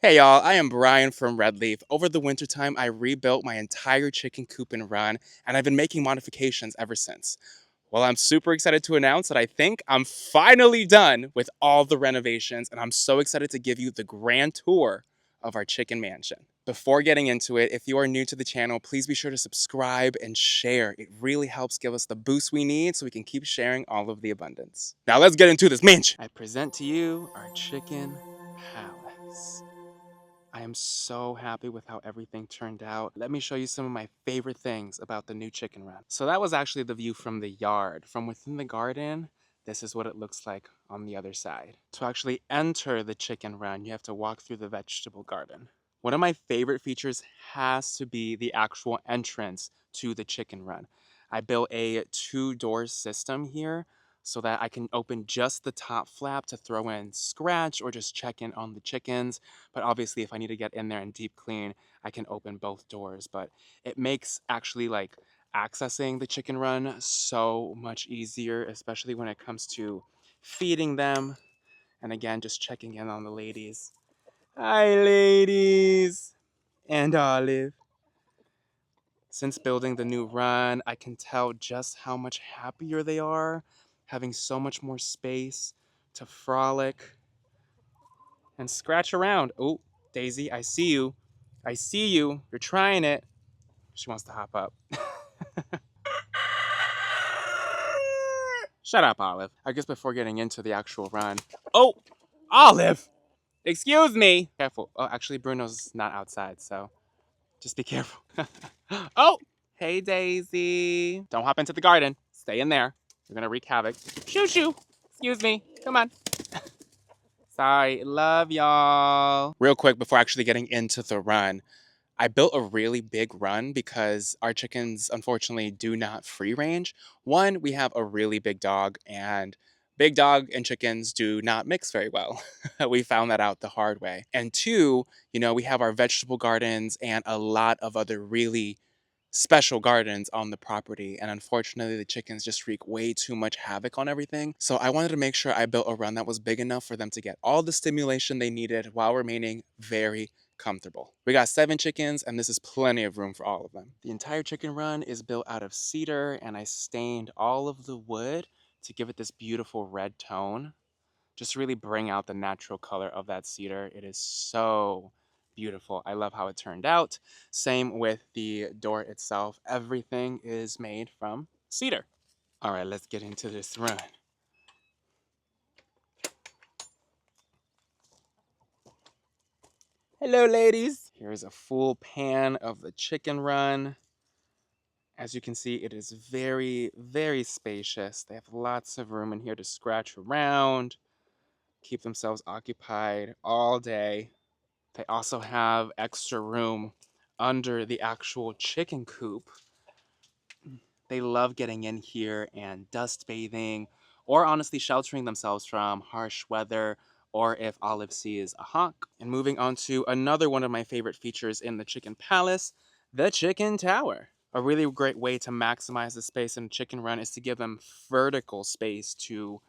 Hey y'all, I am Brian from Redleaf. Over the wintertime, I rebuilt my entire chicken coop and run, and I've been making modifications ever since. Well, I'm super excited to announce that I think I'm finally done with all the renovations, and I'm so excited to give you the grand tour of our chicken mansion. Before getting into it, if you are new to the channel, please be sure to subscribe and share. It really helps give us the boost we need so we can keep sharing all of the abundance. Now let's get into this mansion. I present to you our chicken palace. I am so happy with how everything turned out. Let me show you some of my favorite things about the new chicken run. So that was actually the view from the yard. From within the garden, this is what it looks like on the other side. To actually enter the chicken run, you have to walk through the vegetable garden. One of my favorite features has to be the actual entrance to the chicken run. I built a two-door system here so that I can open just the top flap to throw in scratch or just check in on the chickens. But obviously, if I need to get in there and deep clean, I can open both doors. But it makes actually like accessing the chicken run so much easier, especially when it comes to feeding them. And again, just checking in on the ladies. Hi, ladies! And Olive. Since building the new run, I can tell just how much happier they are, having so much more space to frolic and scratch around. Oh, Daisy, I see you. I see you. You're trying it. She wants to hop up. Shut up, Olive. I guess before getting into the actual run. Oh, Olive! Excuse me. Careful. Oh, actually, Bruno's not outside, so just be careful. Oh, hey, Daisy. Don't hop into the garden. Stay in there. You're gonna wreak havoc. Shoo shoo. Excuse me. Come on. Sorry. Love y'all. Real quick before actually getting into the run, I built a really big run because our chickens unfortunately do not free range. One, we have a really big dog and chickens do not mix very well. We found that out the hard way. And two, we have our vegetable gardens and a lot of other really special gardens on the property, and unfortunately the chickens just wreak way too much havoc on everything. So I wanted to make sure I built a run that was big enough for them to get all the stimulation they needed while remaining very comfortable. We got 7 chickens, and this is plenty of room for all of them. The entire chicken run is built out of cedar, and I stained all of the wood to give it this beautiful red tone. Just really bring out the natural color of that cedar. It is so beautiful. I love how it turned out. Same with the door itself. Everything is made from cedar. All right, let's get into this run. Hello, ladies. Here's a full pan of the chicken run. As you can see, it is very, very spacious. They have lots of room in here to scratch around, keep themselves occupied all day. They also have extra room under the actual chicken coop. They love getting in here and dust bathing, or honestly sheltering themselves from harsh weather, or if Olive sees a hawk. And moving on to another one of my favorite features in the chicken palace, the chicken tower. A really great way to maximize the space in a chicken run is to give them vertical space to,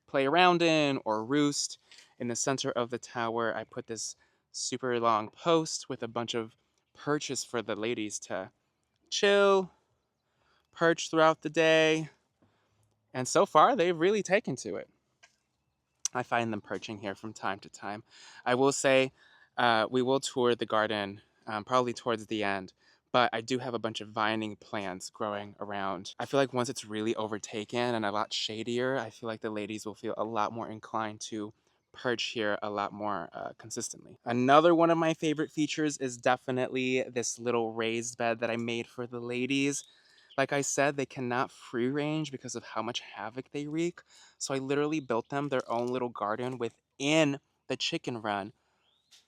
play around in or roost. In the center of the tower, I put this super long post with a bunch of perches for the ladies to chill, perch throughout the day, and so far they've really taken to it. I find them perching here from time to time. I will say we will tour the garden probably towards the end, but I do have a bunch of vining plants growing around. I feel like once it's really overtaken and a lot shadier, I feel like the ladies will feel a lot more inclined to perch here a lot more consistently. Another one of my favorite features is definitely this little raised bed that I made for the ladies. Like I said, they cannot free range because of how much havoc they wreak. So I literally built them their own little garden within the chicken run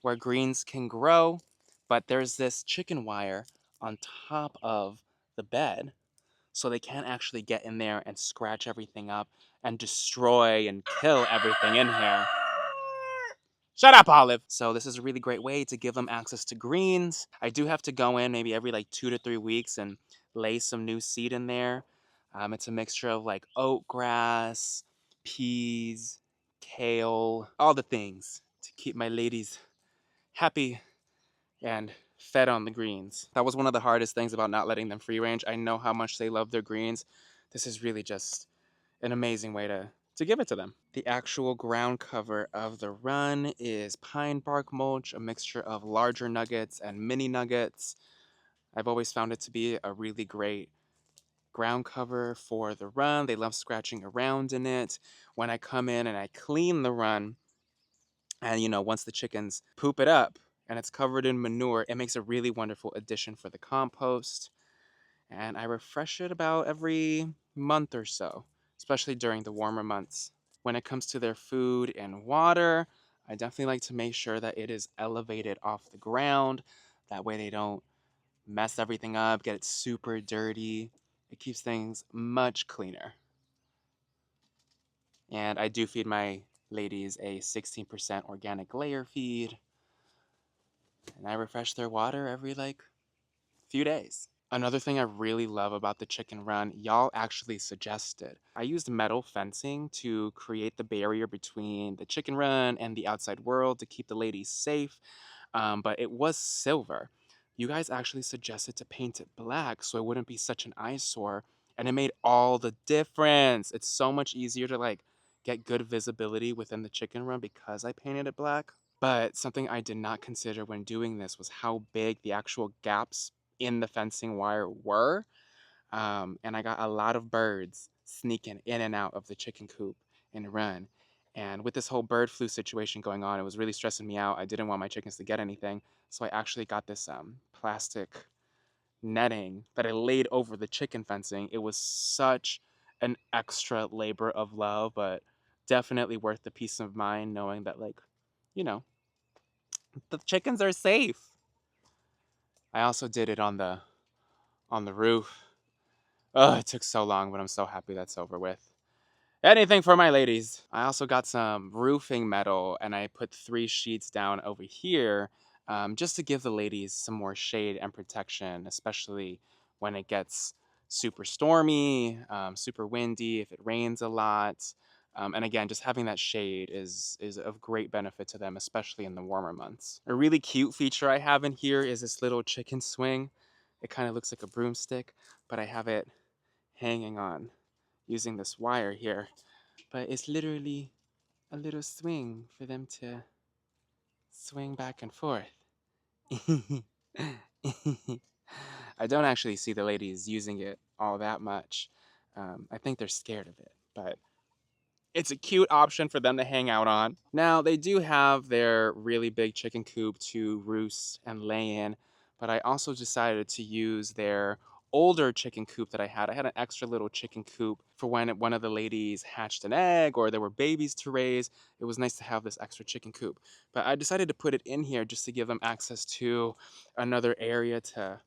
where greens can grow, but there's this chicken wire on top of the bed so they can't actually get in there and scratch everything up and destroy and kill everything in here. Shut up, Olive! So this is a really great way to give them access to greens. I do have to go in maybe every like 2 to 3 weeks and lay some new seed in there. It's a mixture of like oat grass, peas, kale, all the things to keep my ladies happy and fed on the greens. That was one of the hardest things about not letting them free range. I know how much they love their greens. This is really just an amazing way to give it to them. The actual ground cover of the run is pine bark mulch, a mixture of larger nuggets and mini nuggets. I've always found it to be a really great ground cover for the run. They love scratching around in it. When I come in and I clean the run, and once the chickens poop it up and it's covered in manure, it makes a really wonderful addition for the compost. And I refresh it about every month or so, especially during the warmer months. When it comes to their food and water, I definitely like to make sure that it is elevated off the ground. That way they don't mess everything up, get it super dirty. It keeps things much cleaner. And I do feed my ladies a 16% organic layer feed, and I refresh their water every few days. Another thing I really love about the chicken run, y'all actually suggested. I used metal fencing to create the barrier between the chicken run and the outside world to keep the ladies safe, but it was silver. You guys actually suggested to paint it black so it wouldn't be such an eyesore, and it made all the difference. It's so much easier to get good visibility within the chicken run because I painted it black. But something I did not consider when doing this was how big the actual gaps in the fencing wire were. And I got a lot of birds sneaking in and out of the chicken coop and run. And with this whole bird flu situation going on, it was really stressing me out. I didn't want my chickens to get anything. So I actually got this plastic netting that I laid over the chicken fencing. It was such an extra labor of love, but definitely worth the peace of mind knowing that, you know, the chickens are safe. I also did it on the roof. Oh, it took so long, but I'm so happy that's over with. Anything for my ladies. I also got some roofing metal and I put 3 sheets down over here, just to give the ladies some more shade and protection, especially when it gets super stormy, super windy, if it rains a lot. And again, just having that shade is of great benefit to them, especially in the warmer months. A really cute feature I have in here is this little chicken swing. It kind of looks like a broomstick, but I have it hanging on using this wire here. But it's literally a little swing for them to swing back and forth. I don't actually see the ladies using it all that much. I think they're scared of it, but it's a cute option for them to hang out on. Now, they do have their really big chicken coop to roost and lay in, but I also decided to use their older chicken coop that I had. I had an extra little chicken coop for when one of the ladies hatched an egg or there were babies to raise. It was nice to have this extra chicken coop. But I decided to put it in here just to give them access to another area to,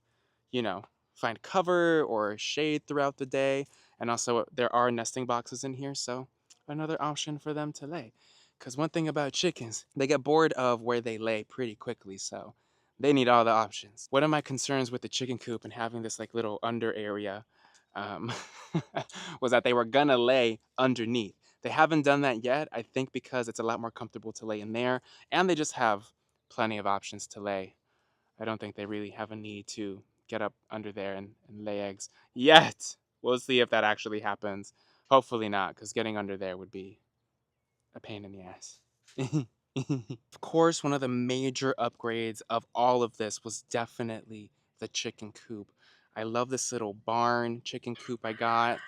you know, find cover or shade throughout the day. And also, there are nesting boxes in here, so another option for them to lay. Because one thing about chickens, they get bored of where they lay pretty quickly, so they need all the options. One of my concerns with the chicken coop and having this little under area, um, was that they were gonna lay underneath. They haven't done that yet, I think because it's a lot more comfortable to lay in there, and they just have plenty of options to lay. I don't think they really have a need to get up under there and lay eggs yet. We'll see if that actually happens. Hopefully not, because getting under there would be a pain in the ass. Of course, one of the major upgrades of all of this was definitely the chicken coop. I love this little barn chicken coop I got.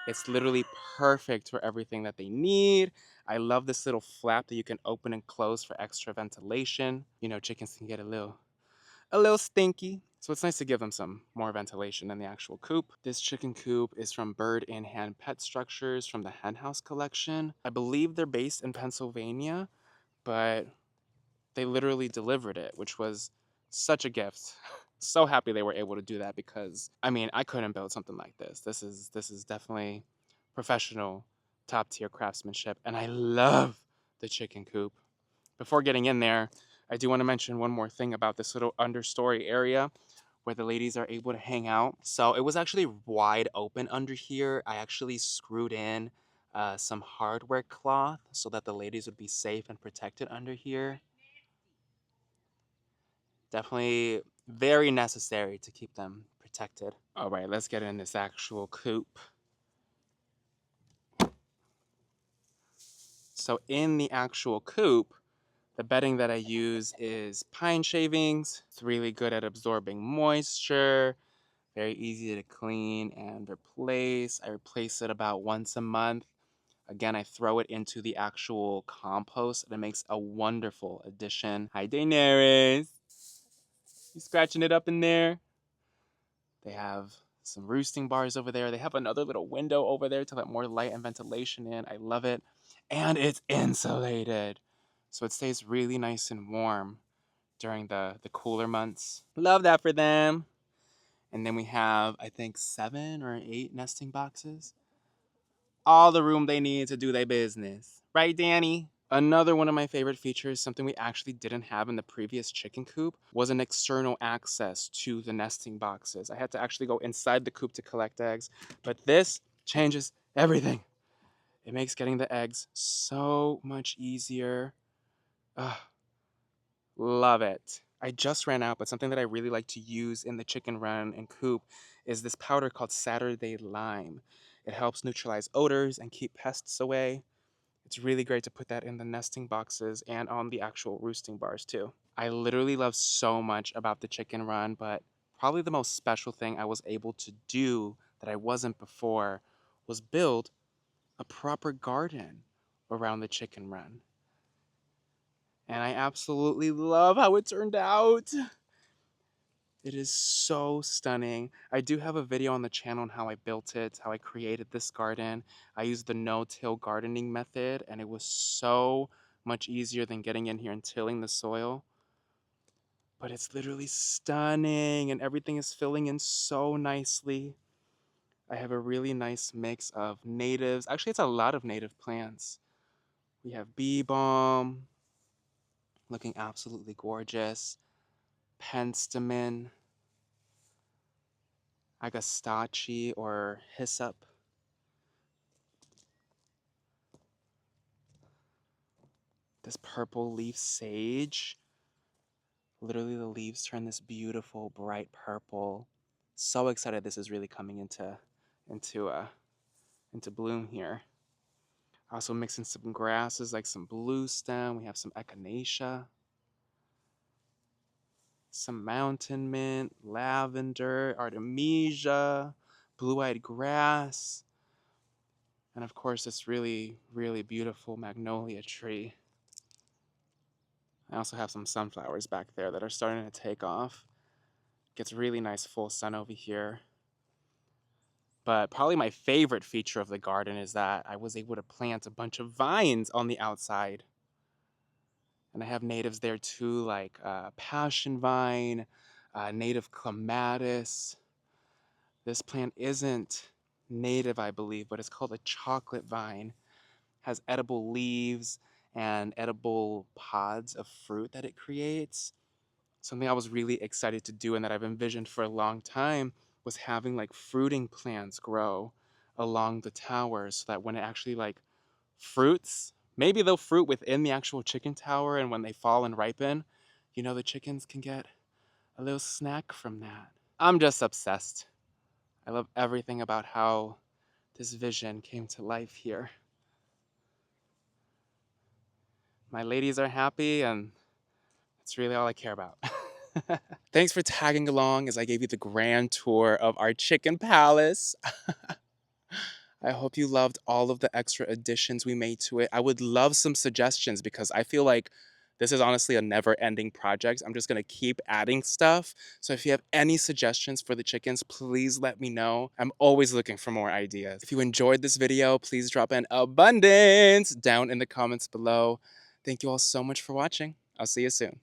It's literally perfect for everything that they need. I love this little flap that you can open and close for extra ventilation. Chickens can get a little stinky. So it's nice to give them some more ventilation than the actual coop. This chicken coop is from Bird in Hand Pet Structures from the Hen House collection. I believe they're based in Pennsylvania, but they literally delivered it, which was such a gift. So happy they were able to do that because I couldn't build something like this. This is definitely professional, top tier craftsmanship, and I love the chicken coop. Before getting in there, I do want to mention one more thing about this little understory area where the ladies are able to hang out. So it was actually wide open under here. I actually screwed in some hardware cloth so that the ladies would be safe and protected under here. Definitely very necessary to keep them protected. All right, let's get in this actual coop. So in the actual coop, the bedding that I use is pine shavings. It's really good at absorbing moisture, very easy to clean and replace. I replace it about once a month. Again, I throw it into the actual compost and it makes a wonderful addition. Hi, Daenerys. You scratching it up in there? They have some roosting bars over there. They have another little window over there to let more light and ventilation in. I love it. And it's insulated. So it stays really nice and warm during the cooler months. Love that for them. And then we have, I think, 7 or 8 nesting boxes. All the room they need to do their business. Right, Danny? Another one of my favorite features, something we actually didn't have in the previous chicken coop, was an external access to the nesting boxes. I had to actually go inside the coop to collect eggs, but this changes everything. It makes getting the eggs so much easier. Ugh, love it. I just ran out, but something that I really like to use in the chicken run and coop is this powder called Saturday Lime. It helps neutralize odors and keep pests away. It's really great to put that in the nesting boxes and on the actual roosting bars too. I literally love so much about the chicken run, but probably the most special thing I was able to do that I wasn't before was build a proper garden around the chicken run. And I absolutely love how it turned out. It is so stunning. I do have a video on the channel on how I built it, how I created this garden. I used the no-till gardening method, and it was so much easier than getting in here and tilling the soil. But it's literally stunning, and everything is filling in so nicely. I have a really nice mix of natives. Actually, it's a lot of native plants. We have bee balm, looking absolutely gorgeous. Penstemon, agastache or hyssop. This purple leaf sage. Literally the leaves turn this beautiful bright purple. So excited this is really coming into bloom here. Also mixing some grasses like some blue stem. We have some echinacea, some mountain mint, lavender, artemisia, blue-eyed grass, and of course this really, really beautiful magnolia tree. I also have some sunflowers back there that are starting to take off. Gets really nice full sun over here. But probably my favorite feature of the garden is that I was able to plant a bunch of vines on the outside. And I have natives there too, like passion vine, native clematis. This plant isn't native, I believe, but it's called a chocolate vine. Has edible leaves and edible pods of fruit that it creates. Something I was really excited to do and that I've envisioned for a long time was having like fruiting plants grow along the tower so that when it actually like fruits, maybe they'll fruit within the actual chicken tower, and when they fall and ripen, you know, the chickens can get a little snack from that. I'm just obsessed. I love everything about how this vision came to life here. My ladies are happy, and that's really all I care about. Thanks for tagging along as I gave you the grand tour of our chicken palace. I hope you loved all of the extra additions we made to it. I would love some suggestions because I feel like this is honestly a never-ending project. I'm just going to keep adding stuff. So if you have any suggestions for the chickens, please let me know. I'm always looking for more ideas. If you enjoyed this video, please drop an abundance down in the comments below. Thank you all so much for watching. I'll see you soon.